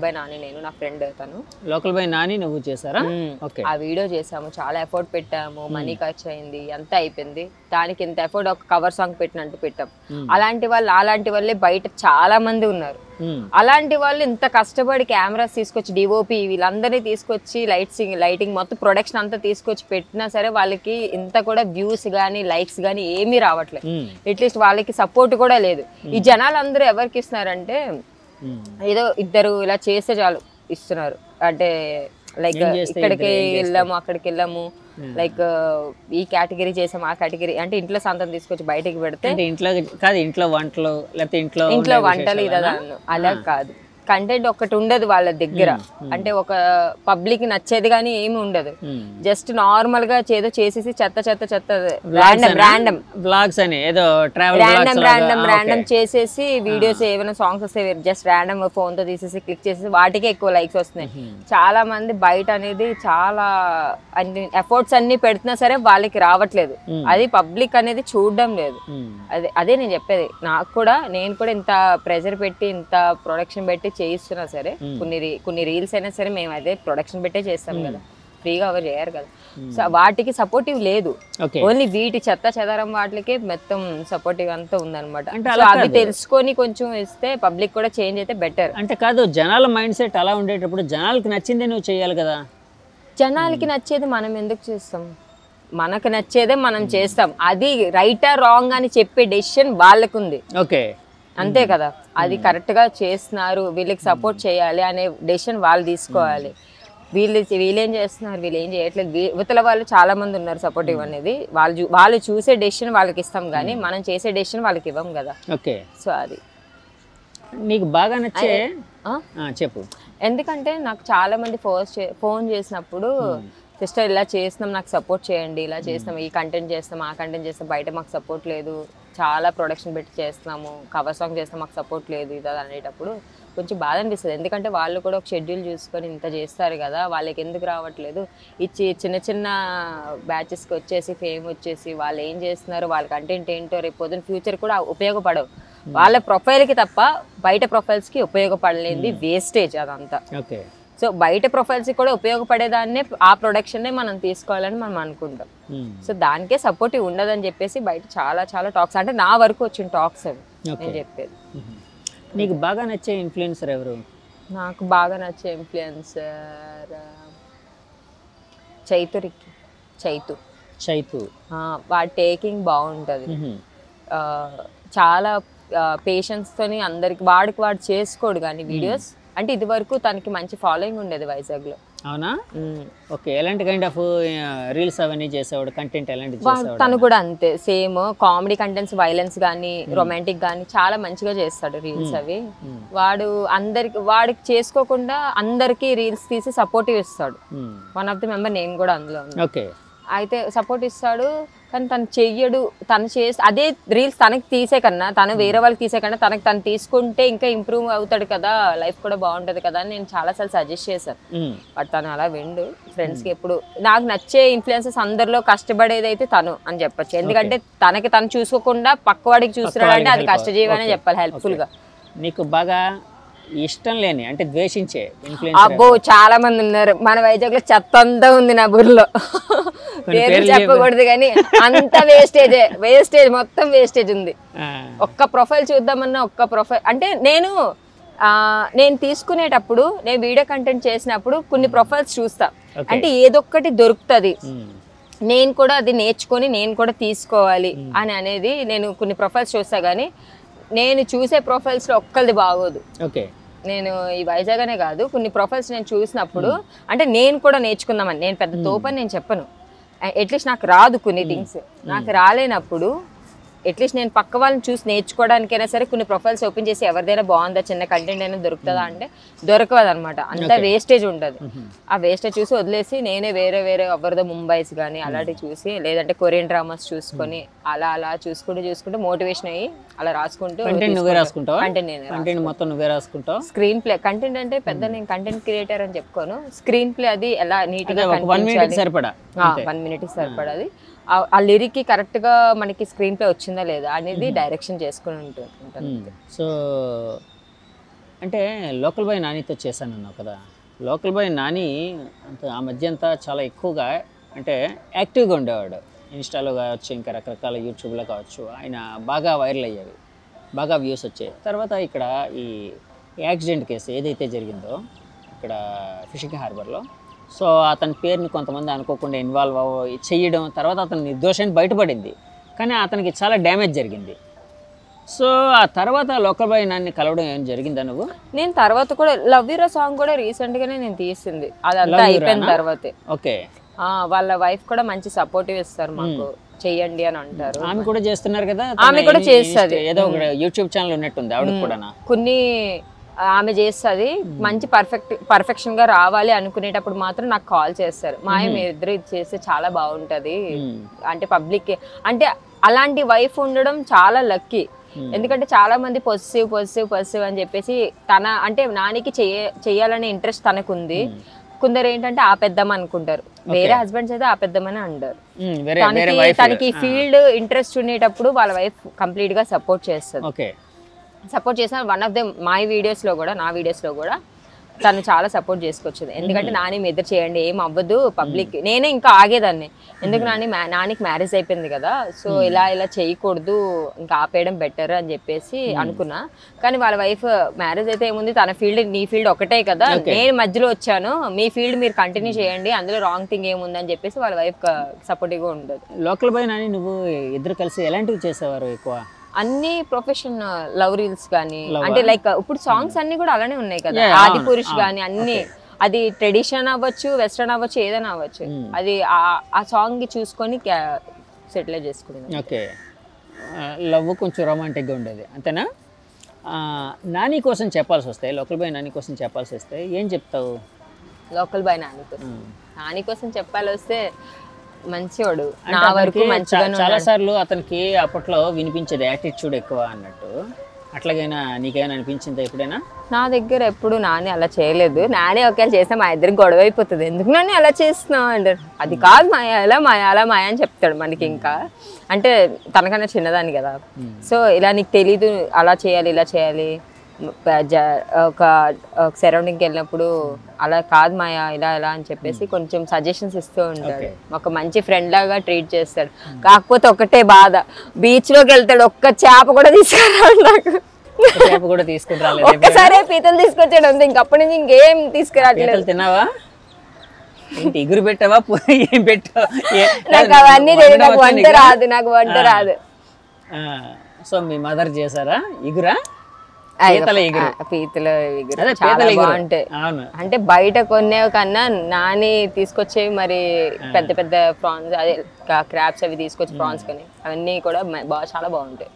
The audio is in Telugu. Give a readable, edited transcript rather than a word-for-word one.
బై నాని నేను నా ఫ్రెండ్ తను లోకల్ బై నాని నువ్వు చేశారా? ఓకే. ఆ వీడియో చేసాము, చాలా ఎఫర్ట్ పెట్టాము, మనీ ఖర్చు అయింది, అంతా అయిపోయింది. దానికి ఇంత ఎఫర్ట్ ఒక కవర్ సాంగ్ పెట్టినట్టు పెట్టాం. అలాంటి వాళ్ళే బయట చాలా మంది ఉన్నారు. అలాంటి వాళ్ళు ఇంత కష్టపడి కెమెరాస్ తీసుకొచ్చి డిఓపి వీళ్ళందరినీ తీసుకొచ్చి లైటింగ్ మొత్తం ప్రొడక్షన్ అంతా తీసుకొచ్చి పెట్టినా సరే వాళ్ళకి ఇంత కూడా వ్యూస్ గానీ లైక్స్ గానీ ఏమీ రావట్లేదు. అట్లీస్ట్ వాళ్ళకి సపోర్ట్ కూడా లేదు. ఈ జనాలు అందరూ ఎవరికి ఇస్తున్నారంటే ఏదో ఇద్దరు ఇలా చేస్తే చాలు ఇస్తున్నారు. అంటే లైక్ ఇక్కడికి వెళ్ళాము అక్కడికి వెళ్ళాము, లైక్ ఈ కేటగిరీ చేసాము ఆ కేటగిరీ అంటే ఇంట్లో సంతం తీసుకొచ్చి బయటకి పెడితే ఇంట్లో వంటలు లేకపోతే ఇంట్లో వంటలు ఇదా అలా కాదు. కంటెంట్ ఒకటి ఉండదు వాళ్ళ దగ్గర. అంటే ఒక పబ్లిక్ నచ్చేది కానీ ఏమి ఉండదు. జస్ట్ నార్మల్ గా ఏదో చేసేసి చెత్త ర్యాండమ్ బ్లాగ్స్ అని ఏదో ర్యాండమ్ చేసేసి వీడియోస్ ఏమైనా సాంగ్స్ వస్తే జస్ట్ ర్యాండమ్ ఫోన్ తో తీసేసి క్లిక్ చేసేసి వాటికే ఎక్కువ లైక్స్ వస్తున్నాయి. చాలా మంది బయట అనేది చాలా అన్ని ఎఫర్ట్స్ అన్ని పెడుతున్నా సరే వాళ్ళకి రావట్లేదు. అది పబ్లిక్ అనేది చూడడం లేదు. అదే నేను చెప్పేది. నేను కూడా ఇంత ప్రెజర్ పెట్టి ఇంత ప్రొడక్షన్ పెట్టి చేయిస్తున్నా సరే కొన్ని రీల్స్ అయినా సరే మేము అదే ప్రొడక్షన్ పెట్టే చేస్తాం కదా, ఫ్రీగా ఎవరు చేయరు కదా. సో వాటికి సపోర్టివ్ లేదు. ఓన్లీ వీటి చెదారం వాటికి మొత్తం సపోర్టివ్ అంతా ఉందన్నమాట. అవి తెలుసుకొని కొంచెం ఇస్తే పబ్లిక్ కూడా చేంజ్ అయితే బెటర్. అంటే కాదు, జనాల మైండ్ సెట్ అలా ఉండేటప్పుడు జనాలకి నచ్చిందే నువ్వు చేయాలి కదా. జనాలకి నచ్చేది మనం ఎందుకు చేస్తాం? మనకు నచ్చేదే మనం చేస్తాం. అది రైటా రాంగ్ అని చెప్పే డెసిషన్ వాళ్ళకుంది. ఓకే, అంతే కదా. అది కరెక్ట్ గా చేస్తున్నారు, వీళ్ళకి సపోర్ట్ చేయాలి అనే డెసిషన్ వాళ్ళు తీసుకోవాలి. వీళ్ళేం చేస్తున్నారు, వీళ్ళు ఏం చేయట్లేదు, యువతల వాళ్ళు చాలా మంది ఉన్నారు సపోర్టివ్ అనేది. వాళ్ళు చూసే డెసిషన్ వాళ్ళకి ఇస్తాం కానీ మనం చేసే డెసిషన్ వాళ్ళకి ఇవ్వం కదా. ఓకే. సో అది నీకు బాగా నచ్చే చెప్పు. ఎందుకంటే నాకు చాలా మంది ఫోన్ చేసినప్పుడు సిస్టర్ ఇలా చేస్తున్నాం నాకు సపోర్ట్ చేయండి, ఇలా చేస్తాం, ఈ కంటెంట్ చేస్తాం ఆ కంటెంట్ చేస్తాం, బయట మాకు సపోర్ట్ లేదు, చాలా ప్రొడక్షన్ పెట్టి చేస్తున్నాము, కవర్ సాంగ్ చేస్తాం, మాకు సపోర్ట్ లేదు ఇది అనేటప్పుడు కొంచెం బాధ అనిపిస్తుంది. ఎందుకంటే వాళ్ళు కూడా ఒక షెడ్యూల్ చూసుకొని ఇంత చేస్తారు కదా, వాళ్ళకి ఎందుకు రావట్లేదు. ఇచ్చి చిన్న చిన్న బ్యాచెస్కి వచ్చేసి ఫేమ్ వచ్చేసి వాళ్ళు ఏం చేస్తున్నారు, వాళ్ళ కంటెంట్ ఏంటో రేపు పొద్దున ఫ్యూచర్ కూడా ఉపయోగపడవు. వాళ్ళ ప్రొఫైల్కి తప్ప బయట ప్రొఫైల్స్కి ఉపయోగపడలేనిది వేస్టేజ్ అదంతా. ఓకే. సో బయట ప్రొఫైల్స్ కూడా ఉపయోగపడేదాన్నే ఆ ప్రొడక్షన్నే మనం తీసుకోవాలని మనం అనుకుంటాం. సో దానికే సపోర్టివ్ ఉండదని చెప్పేసి బయట చాలా చాలా టాక్స్, అంటే నా వరకు వచ్చిన టాక్స్ అవి నేను చెప్పేది. నీకు బాగా నచ్చే ఇన్ఫ్లుయెన్సర్ ఎవరు? నాకు బాగా నచ్చే ఇన్ఫ్లుయెన్సర్ చైతు. వాడి టేకింగ్ బాగుంటుంది, చాలా పేషెన్స్తోని అందరికి వాడు చేసుకోడు కానీ వీడియోస్. అంటే ఇది వరకు తనకి మంచి ఫాలోయింగ్ ఉండేది వైజాగ్లో. అవునా? ఓకే. ఎలాంటి కైండ్ ఆఫ్ రీల్స్ అవన్నీ చేసేవాడు? కంటెంట్ ఎలాంటి చేసేవాడు? తను కూడా అంతే సేమ్ కామెడీ కంటెంట్స్, వైలెన్స్ కానీ రొమాంటిక్ కానీ చాలా మంచిగా చేస్తాడు రీల్స్ అవి. వాడికి చేసుకోకుండా అందరికి రీల్స్ తీసి సపోర్టివ్ ఇస్తాడు. వన్ ఆఫ్ ది మెంబర్ నేను కూడా అందులో. ఓకే. అయితే సపోర్ట్ ఇస్తాడు కానీ తను చెయ్యడు. తను అదే రీల్స్ తనకి తీసే కన్నా, తను వేరే వాళ్ళకి తీసే కన్నా తను తీసుకుంటే ఇంకా ఇంప్రూవ్ అవుతాడు కదా, లైఫ్ కూడా బాగుంటుంది కదా అని నేను చాలాసార్లు సజెస్ట్ చేశాను. బట్ తను అలా విండు. ఫ్రెండ్స్కి ఎప్పుడు నాకు నచ్చే ఇన్ఫ్లుయెన్సర్స్ అందరిలో కష్టపడేది అయితే తను అని చెప్పచ్చు. ఎందుకంటే తను చూసుకోకుండా పక్కవాడికి చూస్తున్నాడు అంటే అది కష్టజీవి అనే చెప్పాలి, హెల్ప్ఫుల్గా. నీకు బాగా ఇష్టం లేని అంటే ద్వేషించే ఇన్ఫ్లుయెన్సర్? అబ్బో చాలా మంది ఉన్నారు. మన వైజాగ్ లో చెత్త అంతా ఉంది నా బుర్రలో, పేరు చెప్పకూడదు కానీ అంత వేస్టేజ్ మొత్తం వేస్టేజ్ ఉంది. ఒక్క ప్రొఫైల్ చూద్దామన్నా ఒక్క ప్రొఫైల్ అంటే నేను తీసుకునేటప్పుడు నేను వీడియో కంటెంట్ చేసినప్పుడు కొన్ని ప్రొఫైల్స్ చూస్తా, అంటే ఏదొక్కటి దొరుకుతుంది నేను కూడా అది నేర్చుకొని నేను కూడా తీసుకోవాలి అని అనేది నేను కొన్ని ప్రొఫైల్స్ చూస్తా. కానీ నేను చూసే ప్రొఫైల్స్ లో ఒక్కరిది బాగోదు. ఓకే. నేను ఈ వైజాగ్ అనే కాదు కొన్ని ప్రొఫైల్స్ నేను చూసినప్పుడు అంటే నేను కూడా నేర్చుకుందామని, నేను పెద్ద తోపని నేను చెప్పను, అట్లీస్ట్ నాకు రాదు కొన్ని థింగ్స్. నాకు రాలేనప్పుడు అట్లీస్ట్ నేను పక్క వాళ్ళని చూసి నేర్చుకోవడానికైనా సరే కొన్ని ప్రొఫైల్స్ ఓపెన్ చేసి ఎవరిదైనా బాగుందా, చిన్న కంటెంట్ అయినా దొరుకుతుందా అంటే దొరకదు అనమాట. అంతా వేస్టేజ్ ఉంటుంది. ఆ వేస్టేజ్ చూసి వదిలేసి నేనే వేరే ఎవరిదో ముంబైస్ కానీ అలాంటివి చూసి, లేదంటే కొరియన్ డ్రామాస్ చూసుకొని అలా చూసుకుంటూ మోటివేషన్ అయ్యి అలా రాసుకుంటూ స్క్రీన్ ప్లే కంటెంట్ అంటే పెద్ద నేను కంటెంట్ క్రియేటర్ అని చెప్పుకోను. స్క్రీన్ ప్లే అది ఎలా నీట్ గా 1 మినిట్ సరిపడాది. ఆ లిరిక్ కి కరెక్ట్ గా మనకి స్క్రీన్ ప్లే వచ్చిందా లేదా అనేది డైరెక్షన్ చేసుకుని ఉంటుంది. సో అంటే లోకల్ బాయ్ నానితో చేశానన్నావు కదా, లోకల్ బాయ్ నాని ఆ మధ్య అంతా చాలా ఎక్కువగా అంటే యాక్టివ్గా ఉండేవాడు. ఇన్స్టాలో కావచ్చు, ఇంకా రకరకాల యూట్యూబ్లో కావచ్చు, ఆయన బాగా వైరల్ అయ్యేవి, బాగా వ్యూస్ వచ్చాయి. తర్వాత ఇక్కడ ఈ యాక్సిడెంట్ కేసు ఏదైతే జరిగిందో ఇక్కడ ఫిషింగ్ హార్బర్లో, సో అతని పేరుని కొంతమంది అనుకోకుండా ఇన్వాల్వ్ చేయడం, తర్వాత అతను నిర్దోషాన్ని బయటపడింది, కానీ అతనికి చాలా డ్యామేజ్ జరిగింది. సో ఆ తర్వాత లోకల్ బాయ్ నాన్ని కలవడం ఏం జరిగిందా నువ్వు? నేను తర్వాత కూడా లవ్ యూరా సాంగ్ కూడా రీసెంట్ గానే నేను తీసింది, అదంతా అయిపోయిన తర్వాతే. ఓకే. వాళ్ళ వైఫ్ కూడా మంచి సపోర్టివ్ ఇస్తారు మాకు, చెయ్యండి అని అంటారు. ఆమె కూడా చేస్తున్నారు కదా, ఆమె కూడా చేస్తుంది, ఏదో ఒక యూట్యూబ్ ఛానల్ ఉన్నట్టుంది ఆవిడ కూడా. కొన్ని ఆమె చేస్తుంది మంచి పర్ఫెక్షన్ గా రావాలి అనుకునేటప్పుడు మాత్రం నాకు కాల్ చేస్తారు, మీరు ఇద్దరు ఇది చేస్తే చాలా బాగుంటది అంటే పబ్లిక్ అంటే. అలాంటి వైఫ్ ఉండడం చాలా లక్కీ, ఎందుకంటే చాలా మంది పొజిటివ్ అని చెప్పేసి తన అంటే నానికి చెయ్యాలనే ఇంట్రెస్ట్ తనకుంది. కొందరు ఏంటంటే ఆ పెద్దమ్మ అనుకుంటారు, వేరే హస్బెండ్స్ అయితే ఆ పెద్దమ్మని అంటారు. తనకి ఫీల్డ్ ఇంట్రెస్ట్ ఉండేటప్పుడు వాళ్ళ వైఫ్ కంప్లీట్ గా సపోర్ట్ చేస్తుంది. సపోర్ట్ చేసిన వన్ ఆఫ్ ద నా వీడియోస్ లో కూడా తను చాలా సపోర్ట్ చేసుకొచ్చింది. ఎందుకంటే నాని మీ ఇద్దరు చేయండి, ఏం అవ్వదు పబ్లిక్. నేనే ఇంకా ఆగేదాన్ని, ఎందుకు నానికి మ్యారేజ్ అయిపోయింది కదా, సో ఇలా చేయకూడదు, ఇంకా ఆపేయడం బెటర్ అని చెప్పేసి అనుకున్నా. కానీ వాళ్ళ వైఫ్ మ్యారేజ్ అయితే ఏముంది, తన ఫీల్డ్ నీ ఫీల్డ్ ఒకటే కదా, నేను మధ్యలో వచ్చాను, మీ ఫీల్డ్ మీరు కంటిన్యూ చేయండి, అందులో రాంగ్ థింగ్ ఏముంది అని చెప్పేసి వాళ్ళ వైఫ్ సపోర్టివ్గా ఉండదు. లోకల్ బాయ్ నాని నువ్వు ఇద్దరు కలిసి ఎలాంటివి చేసేవారు ఎక్కువ? అన్ని ప్రొఫెషన్ లవ్ రీల్స్ కానీ, అంటే లైక్ ఇప్పుడు సాంగ్స్ అన్ని కూడా అలానే ఉన్నాయి కదా, ఆది పురుష్ కానీ అన్ని, అది ట్రెడిషన్ అవ్వచ్చు, వెస్ట్రన్ అవ్వచ్చు, ఏదైనా అవ్వచ్చు, అది ఆ సాంగ్ చూసుకొని సెటిల్ చేసుకున్నాను. ఓకే. లవ్ కొంచెం రొమాంటిక్గా ఉండేది అంతేనా? నాని కోసం చెప్పాల్సి వస్తే, లోకల్ బాయ్ నాని కోసం చెప్పాల్సి వస్తే ఏం చెప్తావు? లోకల్ బాయ్ నాని కోసం చెప్పాలి వస్తే మంచివాడు, నా వరకు మంచిగా. చాలా సార్లు అతనికి అప్పట్లో వినిపించేది యాటిట్యూడ్ ఎక్కువ అన్నట్టు, అట్లాగైనా నీకేమైనా అనిపించిందా ఎప్పుడైనా? నా దగ్గర ఎప్పుడు నాని అలా చేయలేదు. నాని ఒకవేళ చేస్తే మా ఇద్దరికి గొడవ అయిపోతుంది, ఎందుకు నాని అలా చేస్తున్నావు అంటారు. అది కాదు మాయ, అలా మాయ అని చెప్తాడు మనకి. ఇంకా అంటే తనకన్నా చిన్నదాన్ని కదా, సో ఇలా నీకు తెలీదు, అలా చేయాలి ఇలా చేయాలి, ఒక సరౌండింగ్కి వెళ్ళినప్పుడు అలా కాదు మాయా ఇలా అని చెప్పేసి కొంచెం సజెషన్స్ ఇస్తూ ఉంటాడు. ఒక మంచి ఫ్రెండ్ లాగా ట్రీట్ చేస్తాడు. కాకపోతే ఒకటే బాధ, బీచ్ లోకి వెళ్తాడు, ఒక్క చేప కూడా తీసుకురాడు. నాకు ఒక్కసారి పీతలు తీసుకొచ్చాడు అంతే, ఇంకప్పటి నుంచి ఇంకేం తీసుకురావట్లేదు. తిన్నావా? ఎగురు పెట్టావా? ఏం పెట్టావా? నాకు అవన్నీ తెలియదు, నాకు వంట రాదు. సో మీ మదర్ చేశారా ఇగురా? పీతల ఎగురు చాలా బాగుంటాయి. అంటే బయట కొనేవి కన్నా నాని తీసుకొచ్చేవి మరి పెద్ద పెద్ద ప్రాన్స్, అదే క్రాబ్స్ అవి తీసుకొచ్చి ప్రాన్స్ కానీ అవన్నీ కూడా చాలా బాగుంటాయి.